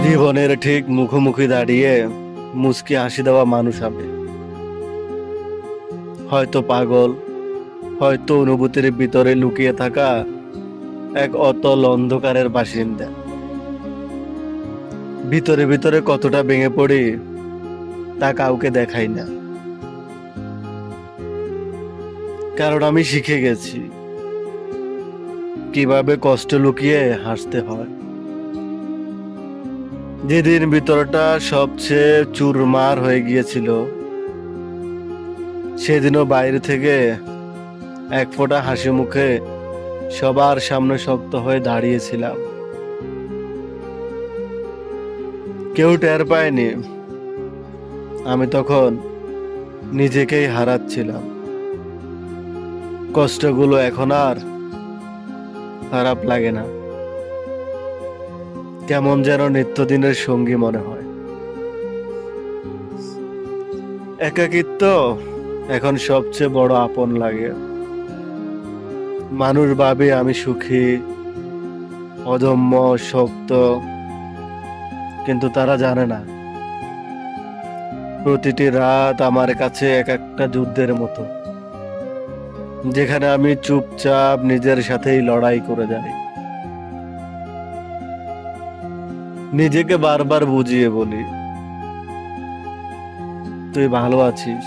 জীবনের ঠিক মুখোমুখি দাঁড়িয়ে মুচকি হাসি দেওয়া মানুষ আমি। হয়তো পাগল, হয়তো অনুভূতির ভিতরে লুকিয়ে থাকা এক অতল অন্ধকারের বাসিন্দা। ভিতরে ভিতরে কতটা ভেঙে পড়ি তা কাউকে দেখাই না, কারণ আমি শিখে গেছি কিভাবে কষ্ট লুকিয়ে হাসতে হয়। যেদিন ভিতরটা সবচেয়ে চুরমার হয়ে গিয়েছিল, সেদিনও বাইরে থেকে এক ফোঁটা হাসি মুখে সবার সামনে শক্ত হয়ে দাঁড়িয়েছিলাম। কেউ টের পায়নি আমি তখন নিজেকেই হারাচ্ছিলাম। কষ্টগুলো এখন আর খারাপ লাগে না, কেমন যেন নিত্যদিনের সঙ্গী মনে হয়। একাকিত্ব এখন সবচেয়ে বড় আপন লাগে। মানুষ ভাবে আমি সুখী, অদম্য, শক্ত, কিন্তু তারা জানে না প্রতিটি রাত আমার কাছে এক একটা যুদ্ধের মতো, যেখানে আমি চুপচাপ নিজের সাথেই লড়াই করে যাই। নিজেকে বারবার বুঝিয়ে বলি তুই ভালো আছিস,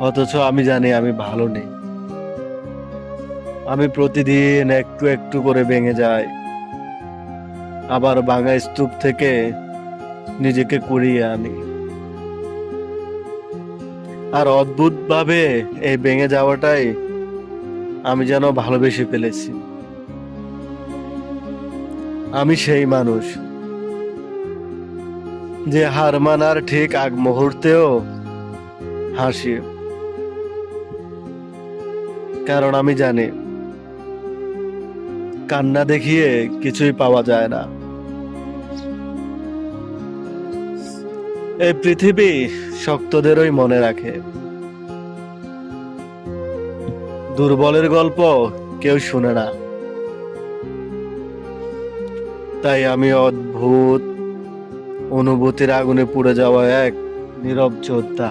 অথচ আমি জানি আমি ভালো নেই। আমি প্রতিদিন একটু একটু করে ভেঙে যাই, আবার ভাঙা স্তূপ থেকে নিজেকে কুড়িয়ে আনি। আর অদ্ভুত ভাবে এই ভেঙে যাওয়াটাই আমি যেন ভালোবেসে ফেলেছি। আমি সেই মানুষ যে হার মানার ঠিক আগ মুহূর্তেও হাসি, কারণ আমি জানি কান্না দেখিয়ে কিছুই পাওয়া যায় না। এই পৃথিবী শক্তদেরই মনে রাখে, দুর্বলের গল্প কেউ শুনে না। তাই আমি অদ্ভুত অনুভূতির আগুনে পুড়ে যাওয়া এক নীরব যোদ্ধা।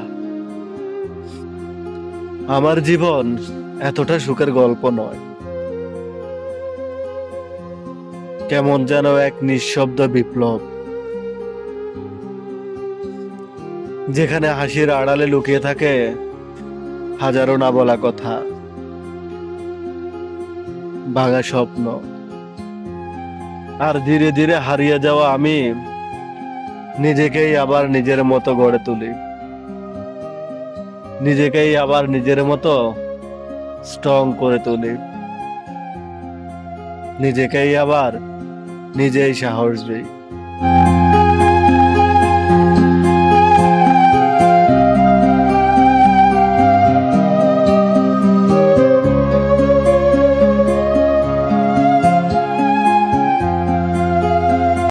আমার জীবন এতটা সুখের গল্প নয়, কেমন যেন এক নিঃশব্দ বিপ্লব, যেখানে হাসির আড়ালে লুকিয়ে থাকে হাজারো না বলা কথা, ভাঙা স্বপ্ন, আর ধীরে ধীরে হারিয়ে যাওয়া আমি নিজেকেই আবার নিজের মতো গড়ে তুলি, নিজেকেই আবার নিজের মতো স্ট্রং করে তুলি, নিজেকেই আবার নিজেই সাহস দিই।